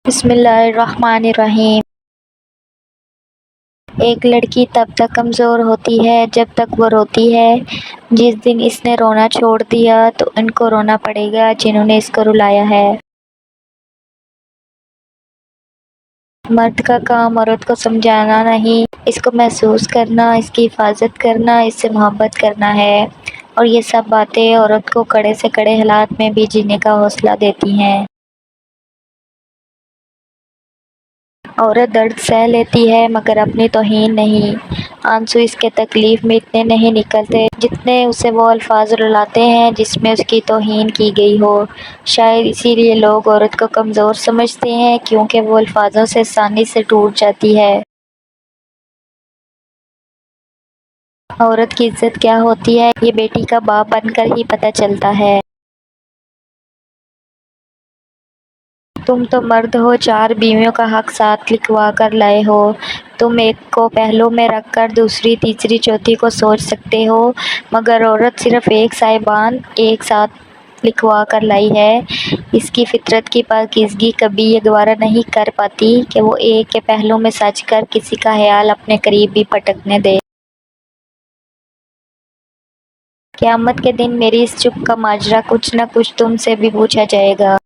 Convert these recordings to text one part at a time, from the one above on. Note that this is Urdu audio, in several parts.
بسم اللہ الرحمن الرحیم۔ ایک لڑکی تب تک کمزور ہوتی ہے جب تک وہ روتی ہے۔ جس دن اس نے رونا چھوڑ دیا تو ان کو رونا پڑے گا جنہوں نے اس کو رلایا ہے۔ مرد کا کام عورت کو سمجھانا نہیں، اس کو محسوس کرنا، اس کی حفاظت کرنا، اس سے محبت کرنا ہے، اور یہ سب باتیں عورت کو کڑے سے کڑے حالات میں بھی جینے کا حوصلہ دیتی ہیں۔ عورت درد سہ لیتی ہے مگر اپنی توہین نہیں۔ آنسو اس کے تکلیف میں اتنے نہیں نکلتے جتنے اسے وہ الفاظ رلاتے ہیں جس میں اس کی توہین کی گئی ہو۔ شاید اسی لیے لوگ عورت کو کمزور سمجھتے ہیں، کیونکہ وہ الفاظوں سے آسانی سے ٹوٹ جاتی ہے۔ عورت کی عزت کیا ہوتی ہے، یہ بیٹی کا باپ بن کر ہی پتہ چلتا ہے۔ تم تو مرد ہو، 4 بیویوں کا حق ساتھ لکھوا کر لائے ہو۔ تم ایک کو پہلو میں رکھ کر دوسری، تیسری، چوتھی کو سوچ سکتے ہو، مگر عورت صرف ایک صاحبان ایک ساتھ لکھوا کر لائی ہے۔ اس کی فطرت کی پاکیزگی کبھی یہ گوارا نہیں کر پاتی کہ وہ ایک کے پہلو میں سج کر کسی کا خیال اپنے قریب بھی پٹکنے دے۔ قیامت کے دن میری اس چپ کا ماجرا کچھ نہ کچھ تم سے بھی پوچھا جائے گا۔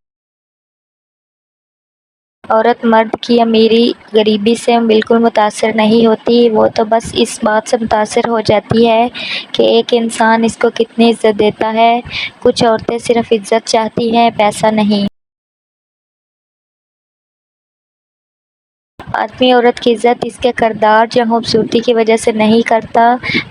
عورت مرد کی امیری غریبی سے بالکل متاثر نہیں ہوتی، وہ تو بس اس بات سے متاثر ہو جاتی ہے کہ ایک انسان اس کو کتنی عزت دیتا ہے۔ کچھ عورتیں صرف عزت چاہتی ہیں، پیسہ نہیں۔ آدمی عورت کی عزت اس کے کردار یا خوبصورتی کی وجہ سے نہیں کرتا،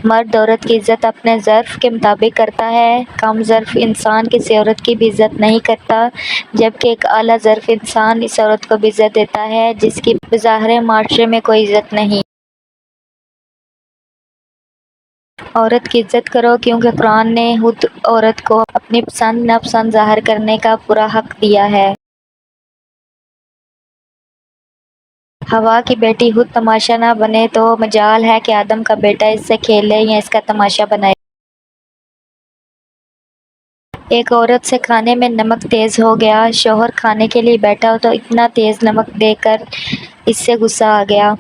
مرد عورت کی عزت اپنے ظرف کے مطابق کرتا ہے۔ کم ظرف انسان کسی عورت کی بھی عزت نہیں کرتا، جبکہ ایک اعلیٰ ظرف انسان اس عورت کو بھی عزت دیتا ہے جس کی بظاہر معاشرے میں کوئی عزت نہیں۔ عورت کی عزت کرو، کیونکہ قرآن نے خود عورت کو اپنی پسند ناپسند ظاہر کرنے کا پورا حق دیا ہے۔ ہوا کی بیٹی خود تماشا نہ بنے تو مجال ہے کہ آدم کا بیٹا اس سے کھیلے یا اس کا تماشا بنائے۔ ایک عورت سے کھانے میں نمک تیز ہو گیا، شوہر کھانے کے لیے بیٹھا تو اتنا تیز نمک دیکھ کر اس سے غصہ آ گیا۔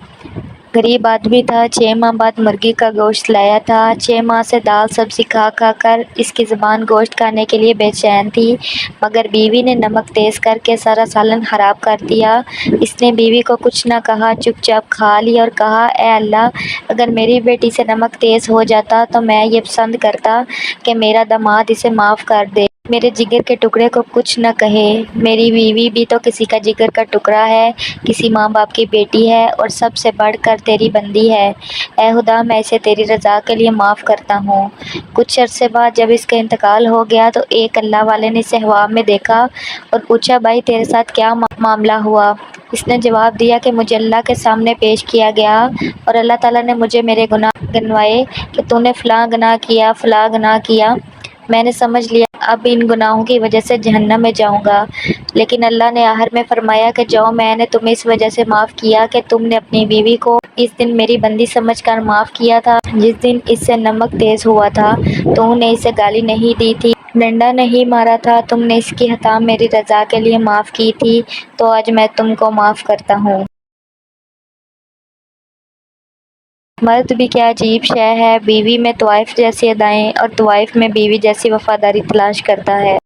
غریب آدمی تھا، 6 ماہ بعد مرغی کا گوشت لایا تھا۔ 6 ماہ سے دال سبزی کھا کھا کر اس کی زبان گوشت کھانے کے لیے بے چین تھی، مگر بیوی نے نمک تیز کر کے سارا سالن خراب کر دیا۔ اس نے بیوی کو کچھ نہ کہا، چپ چاپ کھا لی اور کہا، اے اللہ، اگر میری بیٹی سے نمک تیز ہو جاتا تو میں یہ پسند کرتا کہ میرا داماد اسے معاف کر دے، میرے جگر کے ٹکڑے کو کچھ نہ کہے۔ میری بیوی بھی تو کسی کا جگر کا ٹکڑا ہے، کسی ماں باپ کی بیٹی ہے، اور سب سے بڑھ کر تیری بندی ہے۔ اے خدا، میں اسے تیری رضا کے لیے معاف کرتا ہوں۔ کچھ عرصے بعد جب اس کا انتقال ہو گیا تو ایک اللہ والے نے اسے خواب میں دیکھا اور پوچھا، بھائی تیرے ساتھ کیا معاملہ ہوا؟ اس نے جواب دیا کہ مجھے اللہ کے سامنے پیش کیا گیا اور اللہ تعالیٰ نے مجھے میرے گناہ گنوائے کہ تو نے فلاں گناہ کیا، فلاں گناہ کیا۔ میں نے سمجھ لیا اب ان گناہوں کی وجہ سے جہنم میں جاؤں گا، لیکن اللہ نے آخر میں فرمایا کہ جاؤ، میں نے تمہیں اس وجہ سے معاف کیا کہ تم نے اپنی بیوی کو اس دن میری بندی سمجھ کر معاف کیا تھا جس دن اس سے نمک تیز ہوا تھا۔ تم نے اسے گالی نہیں دی تھی، ڈنڈا نہیں مارا تھا، تم نے اس کی خطا میری رضا کے لیے معاف کی تھی، تو آج میں تم کو معاف کرتا ہوں۔ مرد بھی کیا عجیب شے ہے، بیوی میں طوائف جیسی ادائیں اور طوائف میں بیوی جیسی وفاداری تلاش کرتا ہے۔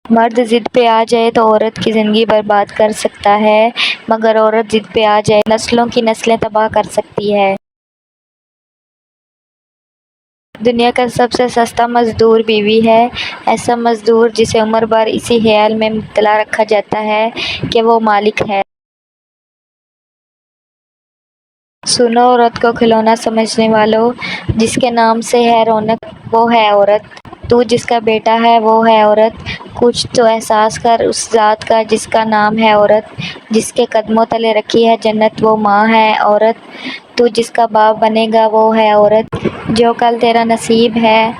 مرد ضد پہ آ جائے تو عورت کی زندگی برباد کر سکتا ہے، مگر عورت ضد پہ آ جائے نسلوں کی نسلیں تباہ کر سکتی ہے۔ دنیا کا سب سے سستا مزدور بیوی ہے، ایسا مزدور جسے عمر بھر اسی خیال میں مبتلا رکھا جاتا ہے کہ وہ مالک ہے۔ سنو عورت کو کھلونا سمجھنے والو، جس کے نام سے ہے رونق وہ ہے عورت، تو جس کا بیٹا ہے وہ ہے عورت، کچھ تو احساس کر اس ذات کا جس کا نام ہے عورت، جس کے قدموں تلے رکھی ہے جنت وہ ماں ہے عورت، تو جس کا باپ بنے گا وہ ہے عورت، جو کل تیرا نصیب ہے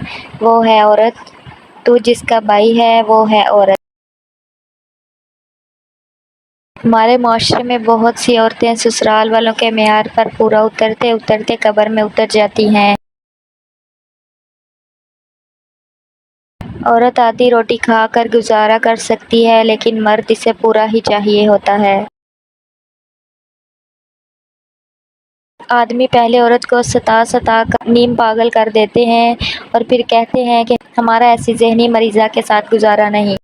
وہ ہے عورت، تو جس کا بھائی ہے وہ ہے عورت۔ ہمارے معاشرے میں بہت سی عورتیں سسرال والوں کے معیار پر پورا اترتے اترتے قبر میں اتر جاتی ہیں۔ عورت آدھی روٹی کھا کر گزارا کر سکتی ہے لیکن مرد اسے پورا ہی چاہیے ہوتا ہے۔ آدمی پہلے عورت کو ستا ستا کر نیم پاگل کر دیتے ہیں اور پھر کہتے ہیں کہ ہمارا ایسی ذہنی مریضہ کے ساتھ گزارا نہیں۔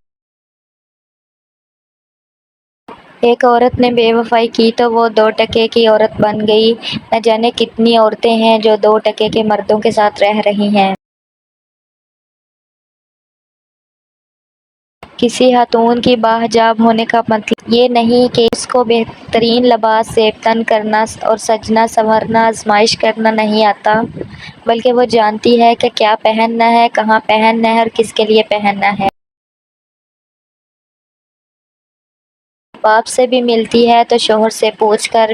ایک عورت نے بے وفائی کی تو وہ 2 ٹکے کی عورت بن گئی۔ نہ جانے کتنی عورتیں ہیں جو 2 ٹکے کے مردوں کے ساتھ رہ رہی ہیں۔ کسی خاتون کی باحجاب ہونے کا مطلب یہ نہیں کہ اس کو بہترین لباس زیب تن کرنا اور سجنا سنورنا آزمائش کرنا نہیں آتا، بلکہ وہ جانتی ہے کہ کیا پہننا ہے، کہاں پہننا ہے اور کس کے لیے پہننا ہے۔ باپ سے بھی ملتی ہے تو شوہر سے پوچھ کر،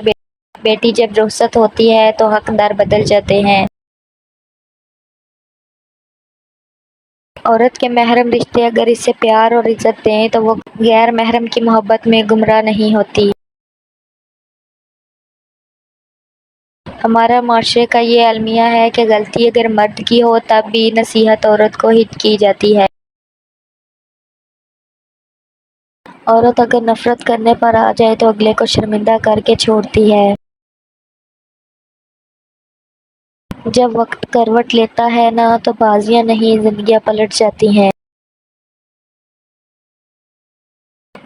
بیٹی جب رخصت ہوتی ہے تو حقدار بدل جاتے ہیں۔ عورت کے محرم رشتے اگر اسے پیار اور عزت دیں تو وہ غیر محرم کی محبت میں گمراہ نہیں ہوتی۔ ہمارا معاشرے کا یہ المیہ ہے کہ غلطی اگر مرد کی ہو تب بھی نصیحت عورت کو ہی کی جاتی ہے۔ عورت اگر نفرت کرنے پر آ جائے تو اگلے کو شرمندہ کر کے چھوڑتی ہے۔ جب وقت کروٹ لیتا ہے نا تو بازیاں نہیں زندگیاں پلٹ جاتی ہیں۔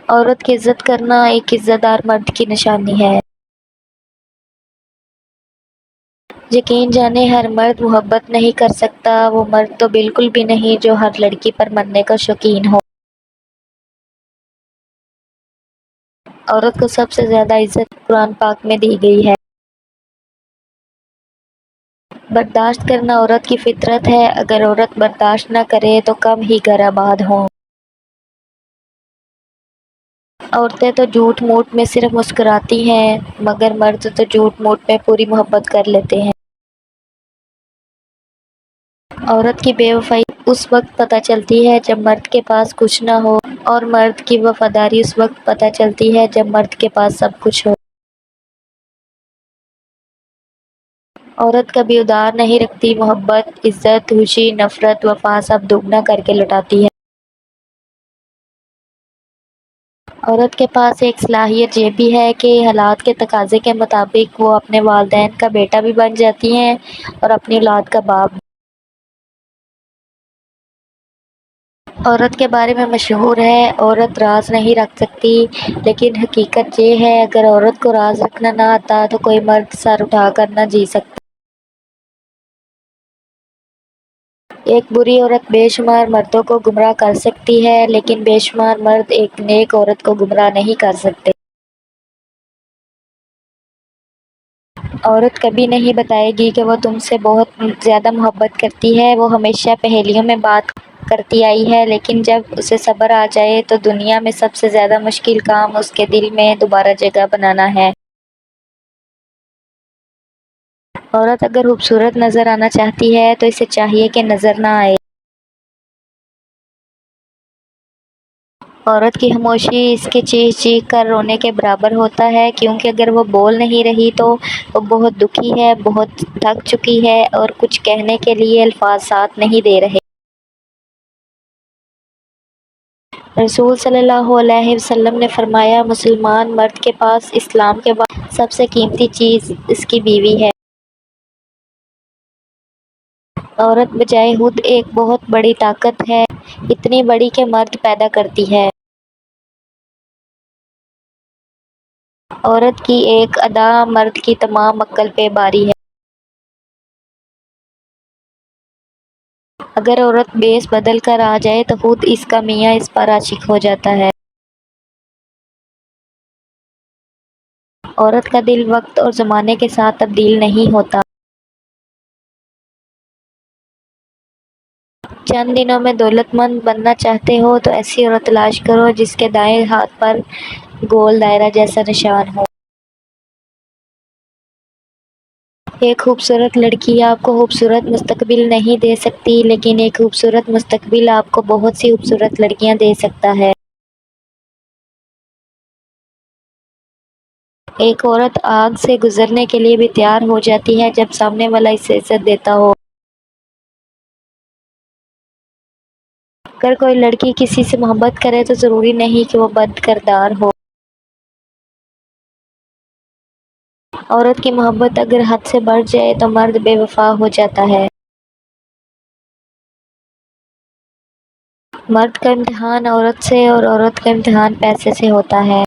عورت کی عزت کرنا ایک عزت دار مرد کی نشانی ہے۔ یقین جانے ہر مرد محبت نہیں کر سکتا، وہ مرد تو بالکل بھی نہیں جو ہر لڑکی پر مرنے کا شوقین ہو۔ عورت کو سب سے زیادہ عزت قرآن پاک میں دی گئی ہے۔ برداشت کرنا عورت کی فطرت ہے، اگر عورت برداشت نہ کرے تو کم ہی گھر آباد ہوں۔ عورتیں تو جھوٹ موٹ میں صرف مسکراتی ہیں، مگر مرد تو جھوٹ موٹ میں پوری محبت کر لیتے ہیں۔ عورت کی بے وفائی اس وقت پتہ چلتی ہے جب مرد کے پاس کچھ نہ ہو، اور مرد کی وفاداری اس وقت پتہ چلتی ہے جب مرد کے پاس سب کچھ ہو۔ عورت کبھی ادھار نہیں رکھتی، محبت، عزت، خوشی، نفرت، وفا سب دوگنا کر کے لوٹاتی ہے۔ عورت کے پاس ایک صلاحیت یہ بھی ہے کہ حالات کے تقاضے کے مطابق وہ اپنے والدین کا بیٹا بھی بن جاتی ہیں اور اپنی اولاد کا باپ بھی۔ عورت کے بارے میں مشہور ہے، عورت راز نہیں رکھ سکتی، لیکن حقیقت یہ ہے اگر عورت کو راز رکھنا نہ آتا تو کوئی مرد سر اٹھا کر نہ جی سکتا۔ ایک بری عورت بے شمار مردوں کو گمراہ کر سکتی ہے، لیکن بے شمار مرد ایک نیک عورت کو گمراہ نہیں کر سکتے۔ عورت کبھی نہیں بتائے گی کہ وہ تم سے بہت زیادہ محبت کرتی ہے، وہ ہمیشہ پہیلیوں میں بات کرتی آئی ہے، لیکن جب اسے صبر آ جائے تو دنیا میں سب سے زیادہ مشکل کام اس کے دل میں دوبارہ جگہ بنانا ہے۔ عورت اگر خوبصورت نظر آنا چاہتی ہے تو اسے چاہیے کہ نظر نہ آئے۔ عورت کی خاموشی اس کے چیخ چیخ کر رونے کے برابر ہوتا ہے، کیونکہ اگر وہ بول نہیں رہی تو وہ بہت دکھی ہے، بہت تھک چکی ہے اور کچھ کہنے کے لیے الفاظ ساتھ نہیں دے رہے۔ رسول صلی اللہ علیہ وسلم نے فرمایا، مسلمان مرد کے پاس اسلام کے بعد سب سے قیمتی چیز اس کی بیوی ہے۔ عورت بجائے خود ایک بہت بڑی طاقت ہے، اتنی بڑی کہ مرد پیدا کرتی ہے۔ عورت کی ایک ادا مرد کی تمام عقل پہ باری ہے۔ اگر عورت بیس بدل کر آ جائے تو خود اس کا میاں اس پر عاشق ہو جاتا ہے۔ عورت کا دل وقت اور زمانے کے ساتھ تبدیل نہیں ہوتا۔ چند دنوں میں دولت مند بننا چاہتے ہو تو ایسی عورت تلاش کرو جس کے دائیں ہاتھ پر گول دائرہ جیسا نشان ہو۔ ایک خوبصورت لڑکی آپ کو خوبصورت مستقبل نہیں دے سکتی، لیکن ایک خوبصورت مستقبل آپ کو بہت سی خوبصورت لڑکیاں دے سکتا ہے۔ ایک عورت آگ سے گزرنے کے لیے بھی تیار ہو جاتی ہے جب سامنے والا اسے عزت دیتا ہو۔ اگر کوئی لڑکی کسی سے محبت کرے تو ضروری نہیں کہ وہ بد کردار ہو۔ عورت کی محبت اگر حد سے بڑھ جائے تو مرد بے وفا ہو جاتا ہے۔ مرد کا امتحان عورت سے اور عورت کا امتحان پیسے سے ہوتا ہے۔